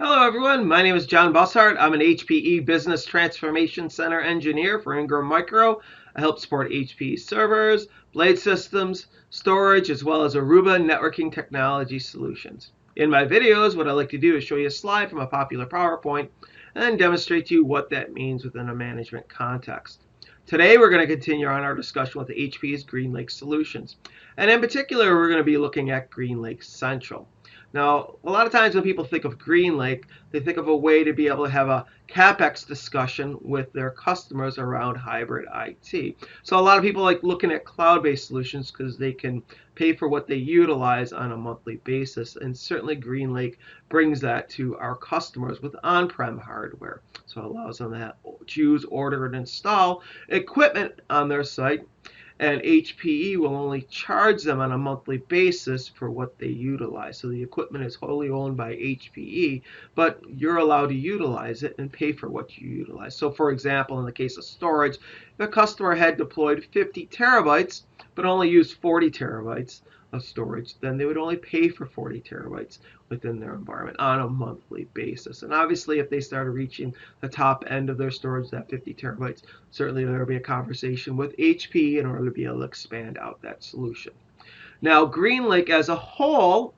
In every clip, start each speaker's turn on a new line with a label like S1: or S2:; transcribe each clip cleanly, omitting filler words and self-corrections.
S1: Hello everyone, my name is John Bussard. I'm an HPE Business Transformation Center engineer for Ingram Micro. I help support HPE servers, blade systems, storage, as well as Aruba networking technology solutions. In my videos, what I like to do is show you a slide from a popular PowerPoint and then demonstrate to you what that means within a management context. Today we're going to continue on our discussion with HPE's GreenLake solutions. And in particular, we're going to be looking at GreenLake Central. Now, a lot of times when people think of GreenLake, they think of a way to be able to have a CapEx discussion with their customers around hybrid IT. So a lot of people like looking at cloud-based solutions because they can pay for what they utilize on a monthly basis. And certainly GreenLake brings that to our customers with on-prem hardware. So it allows them to choose, order, and install equipment on their site, and HPE will only charge them on a monthly basis for what they utilize. So the equipment is wholly owned by HPE, but you're allowed to utilize it and pay for what you utilize. So for example, in the case of storage, if a customer had deployed 50 terabytes but only used 40 terabytes of storage, then they would only pay for 40 terabytes within their environment on a monthly basis. And obviously, if they started reaching the top end of their storage, that 50 terabytes, certainly there will be a conversation with HPE in order to be able to expand out that solution. Now, GreenLake as a whole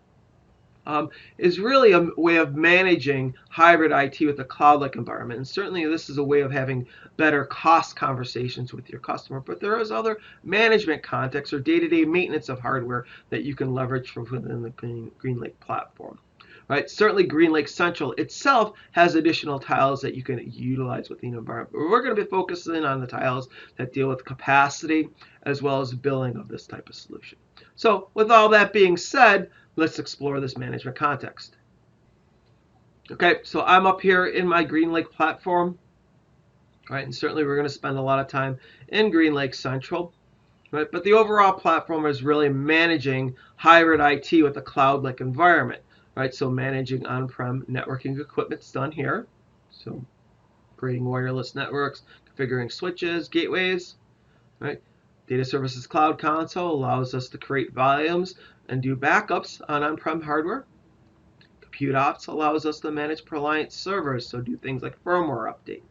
S1: is really a way of managing hybrid IT with a cloud-like environment. And certainly this is a way of having better cost conversations with your customer. But there is other management contexts or day-to-day maintenance of hardware that you can leverage from within the GreenLake platform. Right? Certainly GreenLake Central itself has additional tiles that you can utilize within the environment. But we're going to be focusing on the tiles that deal with capacity as well as billing of this type of solution. So with all that being said, let's explore this management context. Okay, so I'm up here in my GreenLake platform, right? And certainly we're going to spend a lot of time in GreenLake Central, right? But the overall platform is really managing hybrid IT with a cloud-like environment, right? So managing on-prem networking equipment is done here. So creating wireless networks, configuring switches, gateways, right? Data Services Cloud Console allows us to create volumes and do backups on on-prem hardware. Compute Ops allows us to manage client servers, so do things like firmware update.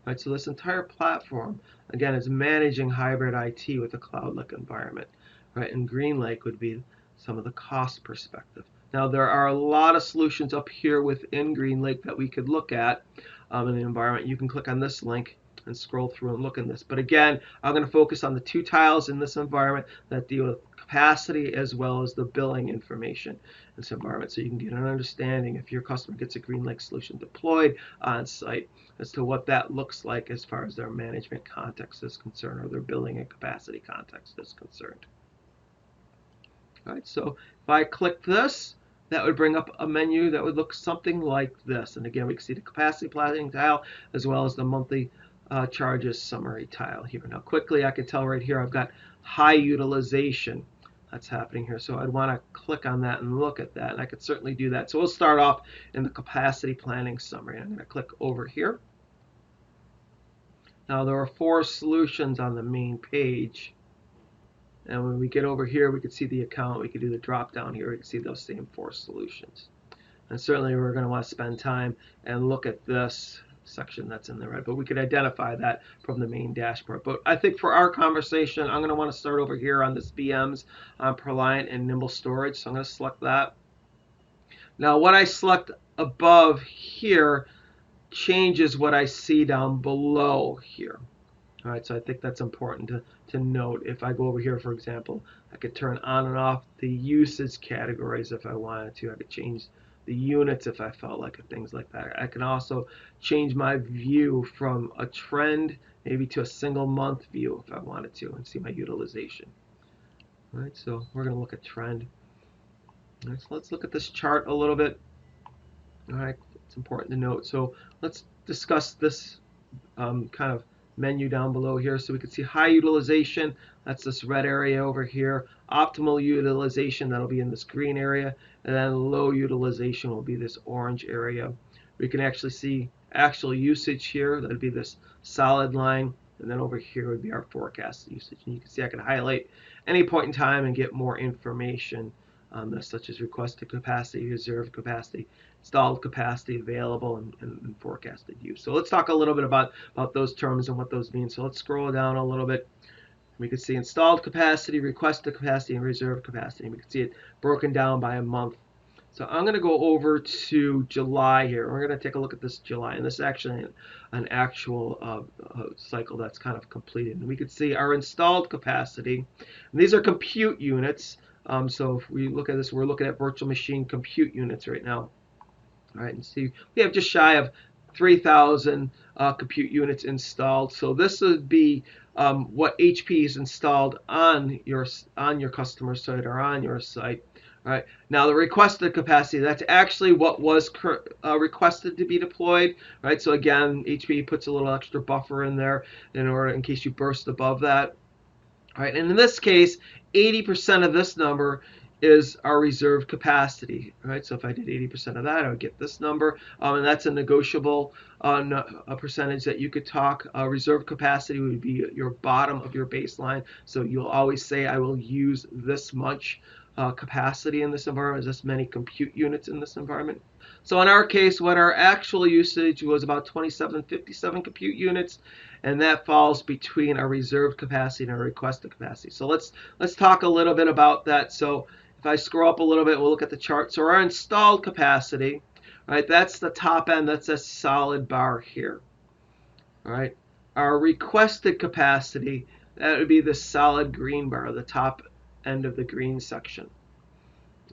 S1: Right, so this entire platform, again, is managing hybrid IT with a cloud-like environment. Right, and GreenLake would be some of the cost perspective. Now, there are a lot of solutions up here within GreenLake that we could look at in the environment. You can click on this link and scroll through and look in this. But again, I'm going to focus on the two tiles in this environment that deal with capacity as well as the billing information in this environment, so you can get an understanding if your customer gets a GreenLake solution deployed on site as to what that looks like as far as their management context is concerned or their billing and capacity context is concerned. All right, so if I click this, that would bring up a menu that would look something like this. And again, we can see the capacity planning tile as well as the monthly charges summary tile here. Now quickly, I can tell right here I've got high utilization that's happening here. So I'd want to click on that and look at that. And I could certainly do that. So we'll start off in the capacity planning summary. I'm going to click over here. Now there are 4 solutions on the main page. And when we get over here, we can see the account. We can do the drop down here. We can see those same 4 solutions. And certainly we're going to want to spend time and look at this section that's in the red. But we could identify that from the main dashboard. But I think for our conversation, I'm going to want to start over here on this VMs on ProLiant and Nimble Storage. So I'm going to select that. Now what I select above here changes what I see down below here. All right, so I think that's important to note. If I go over here, for example, I could turn on and off the usage categories if I wanted to. I could change the units if I felt like it, things like that. I can also change my view from a trend maybe to a single month view if I wanted to and see my utilization. All right, so we're going to look at trend. All right, so let's look at this chart a little bit. All right, it's important to note. So let's discuss this kind of menu down below here. So we can see high utilization, that's this red area over here. Optimal utilization, that'll be in this green area. And then low utilization will be this orange area. We can actually see actual usage here. That'd be this solid line. And then over here would be our forecast usage. And you can see I can highlight any point in time and get more information on this, such as requested capacity, reserved capacity, installed capacity, available, and forecasted use. So let's talk a little bit about those terms and what those mean. So let's scroll down a little bit. We can see installed capacity, requested capacity, and reserved capacity. We can see it broken down by a month. So I'm going to go over to July here. We're going to take a look at this July, and this is actually an actual cycle that's kind of completed. And we can see our installed capacity. And these are compute units. So if we look at this, we're looking at virtual machine compute units right now. All right, and see we have just shy of 3,000 compute units installed. So this would be what HP is installed on your customer site or on your site. All right. Now the requested capacity, that's actually what was requested to be deployed. Right. So again, HP puts a little extra buffer in there in case you burst above that. All right. And in this case, 80% of this number is our reserved capacity. Right. So if I did 80% of that, I would get this number, and that's a negotiable a percentage that you could talk. Reserved capacity would be your bottom of your baseline. So you'll always say, I will use this much capacity in this environment, this many compute units in this environment. So in our case, what our actual usage was about 2757 compute units, and that falls between our reserved capacity and our requested capacity. So let's talk a little bit about that. So if I scroll up a little bit, we'll look at the chart. So our installed capacity, right? That's the top end. That's a solid bar here. All right. Our requested capacity, that would be the solid green bar, the top end of the green section.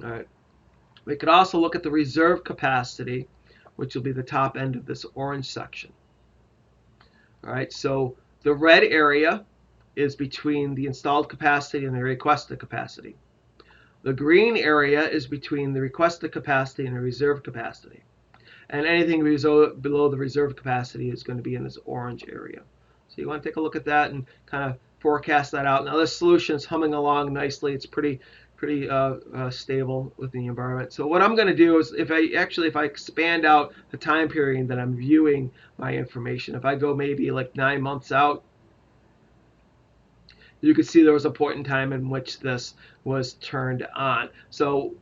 S1: All right. We could also look at the reserve capacity, which will be the top end of this orange section. All right. So the red area is between the installed capacity and the requested capacity. The green area is between the requested capacity and the reserve capacity. And anything below the reserve capacity is going to be in this orange area. So you want to take a look at that and kind of forecast that out. Now this solution is humming along nicely. It's pretty stable with the environment. So what I'm going to do is if I expand out the time period that I'm viewing my information, if I go maybe like 9 months out, you can see there was a point in time in which this was turned on. So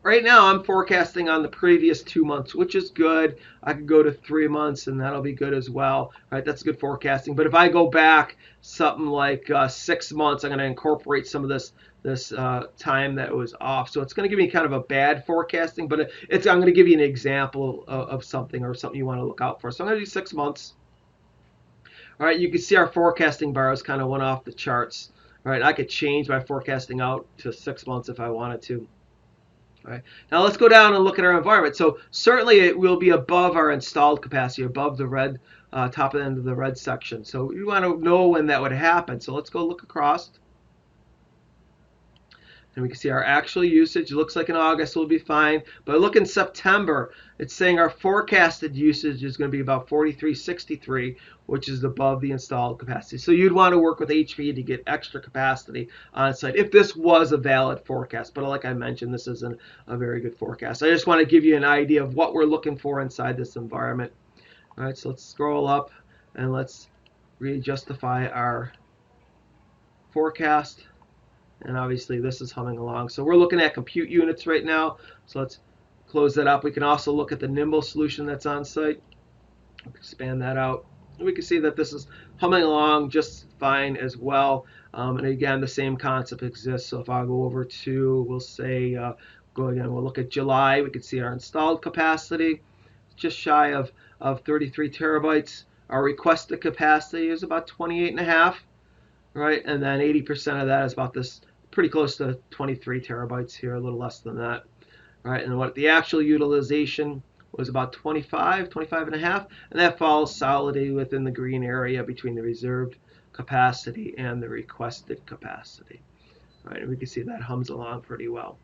S1: right now I'm forecasting on the previous 2 months, which is good. I could go to 3 months and that'll be good as well. Right, that's good forecasting. But if I go back something like 6 months, I'm going to incorporate some of this time that was off. So it's going to give me kind of a bad forecasting, but I'm going to give you an example of something or something you want to look out for. So I'm going to do 6 months. All right, you can see our forecasting bars kind of went off the charts. All right, I could change my forecasting out to 6 months if I wanted to. All right, now let's go down and look at our environment. So certainly it will be above our installed capacity, above the red, top end of the red section. So you want to know when that would happen. So let's go look across. And we can see our actual usage. It looks like in August will be fine. But look in September, it's saying our forecasted usage is going to be about 4363, which is above the installed capacity. So you'd want to work with HP to get extra capacity on site if this was a valid forecast. But like I mentioned, this isn't a very good forecast. I just want to give you an idea of what we're looking for inside this environment. All right, so let's scroll up and let's readjustify our forecast. And obviously this is humming along. So we're looking at compute units right now. So let's close that up. We can also look at the Nimble solution that's on site. Expand that out. And we can see that this is humming along just fine as well. And again, the same concept exists. So if I go over to, we'll say, go again, we'll look at July. We can see our installed capacity, just shy of 33 terabytes. Our requested capacity is about 28.5. Right, and then 80% of that is about this, pretty close to 23 terabytes here, a little less than that. Right, and what the actual utilization was about 25 and a half, and that falls solidly within the green area between the reserved capacity and the requested capacity. Right, and we can see that hums along pretty well.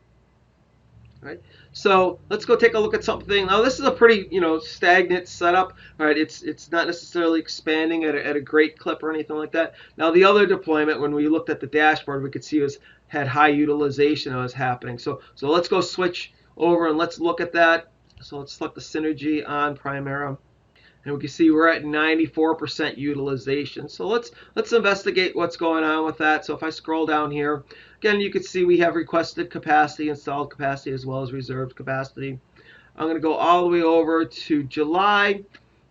S1: Right, so let's go take a look at something. Now this is a pretty stagnant setup. Right, it's not necessarily expanding at a great clip or anything like that. Now the other deployment, when we looked at the dashboard, we could see had high utilization that was happening. So let's go switch over and let's look at that. So let's select the Synergy on Primera. and we can see we're at 94% utilization. So let's investigate what's going on with that. So if I scroll down here, again, you can see we have requested capacity, installed capacity, as well as reserved capacity. I'm going to go all the way over to July.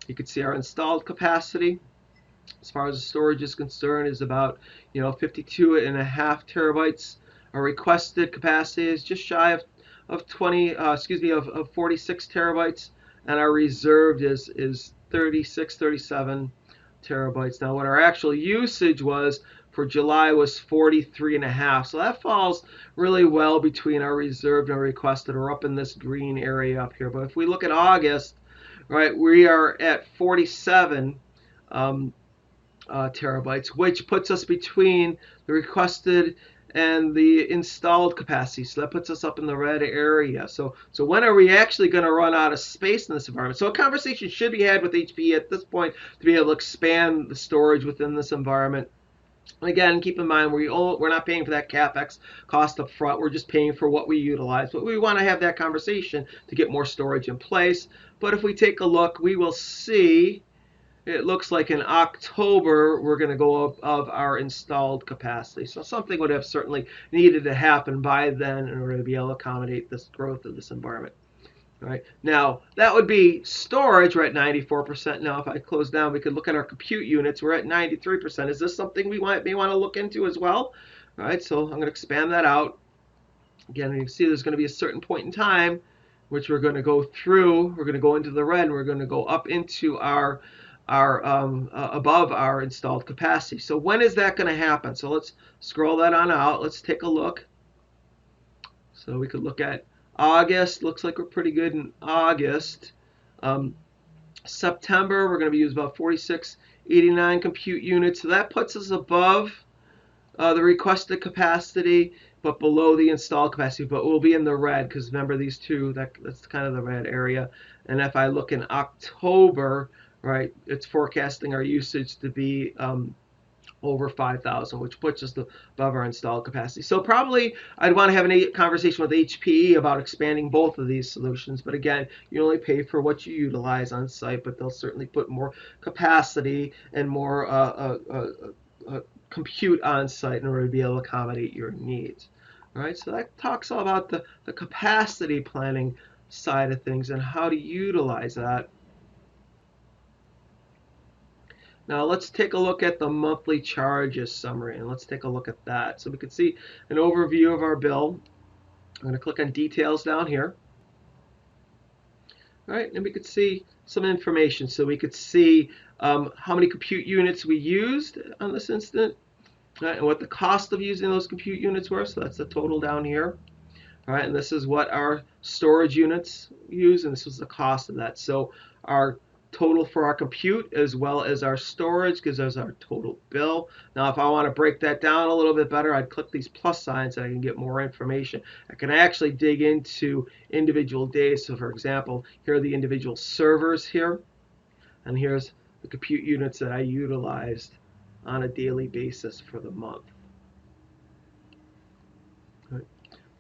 S1: You can see our installed capacity, as far as the storage is concerned, is about 52.5 terabytes. Our requested capacity is just shy of 46 terabytes, and our reserved is 36, 37 terabytes. Now, what our actual usage was for July was 43.5. So that falls really well between our reserved and our requested, or up in this green area up here. But if we look at August, right, we are at 47 terabytes, which puts us between the requested and the installed capacity. So that puts us up in the red area. So when are we actually going to run out of space in this environment? So a conversation should be had with HPE at this point to be able to expand the storage within this environment. And again, keep in mind, we're not paying for that CapEx cost up front. We're just paying for what we utilize. But we want to have that conversation to get more storage in place. But if we take a look, we will see it looks like in October we're going to go above our installed capacity. So something would have certainly needed to happen by then in order to be able to accommodate this growth of this environment. All right. Now, that would be storage. We're at 94%. Now, if I close down, we could look at our compute units. We're at 93%. Is this something we may want to look into as well? All right, so I'm going to expand that out. Again, you can see there's going to be a certain point in time which we're going to go through. We're going to go into the red, and we're going to go up into our above our installed capacity. So when is that going to happen? So let's scroll that on out. Let's take a look. So we could look at August. Looks like we're pretty good in August. September, we're going to be using about 4689 compute units. So that puts us above the requested capacity, but below the installed capacity. But we'll be in the red because remember these two, that's kind of the red area. And if I look in October, right, it's forecasting our usage to be over 5,000, which puts us above our installed capacity. So probably I'd want to have a conversation with HPE about expanding both of these solutions. But again, you only pay for what you utilize on site, but they'll certainly put more capacity and more compute on site in order to be able to accommodate your needs. All right, so that talks all about the capacity planning side of things and how to utilize that. Now let's take a look at the monthly charges summary, and let's take a look at that. So we can see an overview of our bill. I'm going to click on details down here. All right, and we could see some information. So we could see how many compute units we used on this instant, right, and what the cost of using those compute units were. So that's the total down here. All right, and this is what our storage units use, and this was the cost of that. So our total for our compute as well as our storage gives us our total bill. Now, if I want to break that down a little bit better, I'd click these plus signs and I can get more information. I can actually dig into individual days. So, for example, here are the individual servers here, and here's the compute units that I utilized on a daily basis for the month.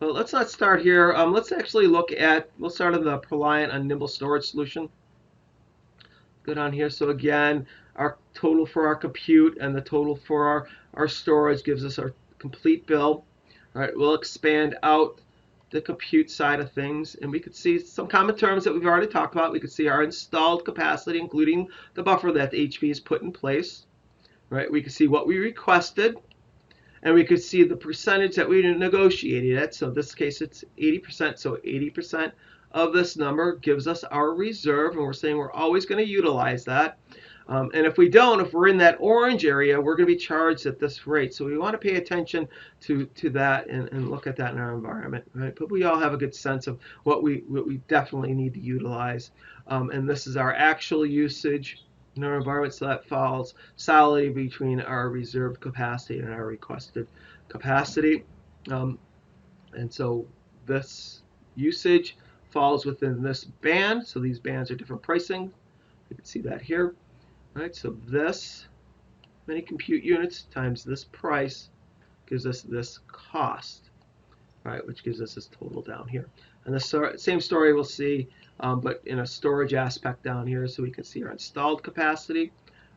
S1: Well, let's not start here. Let's actually look at, we'll start on the Reliant on Nimble Storage solution. Good on here. So again, our total for our compute and the total for our storage gives us our complete bill. All right, we'll expand out the compute side of things, and we could see some common terms that we've already talked about. We could see our installed capacity, including the buffer that the HP has put in place. Right, we could see what we requested, and we could see the percentage that we negotiated at. So in this case, it's 80%. So 80% of this number gives us our reserve, and we're saying we're always going to utilize that. And if we don't, if we're in that orange area, we're going to be charged at this rate. So we want to pay attention to that and look at that in our environment. Right? But we all have a good sense of what we definitely need to utilize. And this is our actual usage in our environment, so that falls solidly between our reserved capacity and our requested capacity. And so this usage falls within this band. So these bands are different pricing. You can see that here. All right, so this many compute units times this price gives us this cost. right, which gives us this total down here. And the same story we'll see, but in a storage aspect down here, so we can see our installed capacity,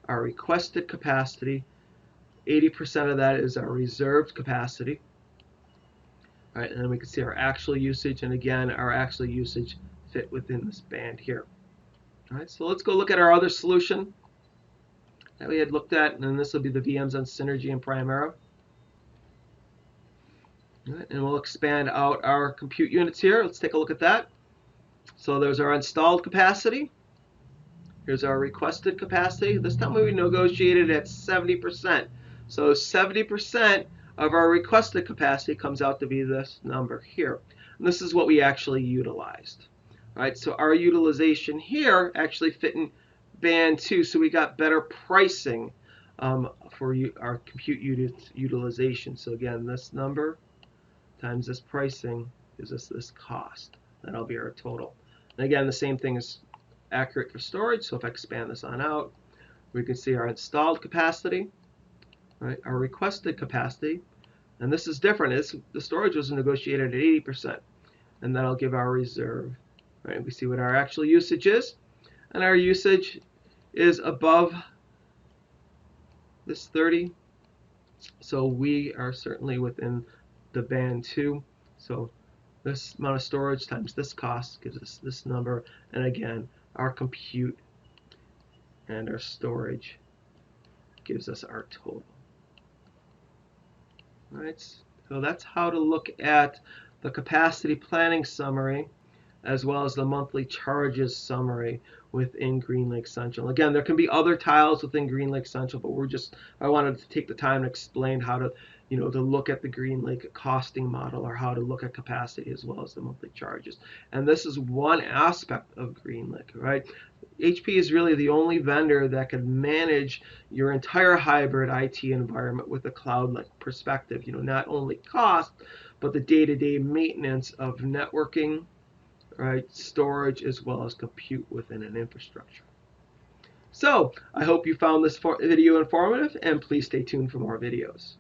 S1: our requested capacity. 80% of that is our reserved capacity. All right, and then we can see our actual usage, and again, our actual usage fit within this band here. All right, so let's go look at our other solution that we had looked at, and then this will be the VMs on Synergy and Primera. All right, and we'll expand out our compute units here. Let's take a look at that. So there's our installed capacity. Here's our requested capacity. This time we negotiated at 70%. So 70% of our requested capacity comes out to be this number here. And this is what we actually utilized. All right, so our utilization here actually fit in band 2, so we got better pricing for our compute utilization. So again, this number times this pricing gives us this cost. That'll be our total. And again, the same thing is accurate for storage. So if I expand this on out, we can see our installed capacity, right, our requested capacity, and this is different. The storage was negotiated at 80%, and that'll give our reserve. Right, we see what our actual usage is, and our usage is above this 30. So we are certainly within the band 2. So this amount of storage times this cost gives us this number. And again, our compute and our storage gives us our total. All right, so that's how to look at the capacity planning summary as well as the monthly charges summary within GreenLake Central. Again, there can be other tiles within GreenLake Central, but I wanted to take the time to explain how to, to look at the GreenLake costing model, or how to look at capacity as well as the monthly charges. And this is one aspect of GreenLake, right? HP is really the only vendor that can manage your entire hybrid IT environment with a cloud-like perspective. Not only cost, but the day-to-day maintenance of networking, right, storage, as well as compute within an infrastructure. So I hope you found this video informative, and please stay tuned for more videos.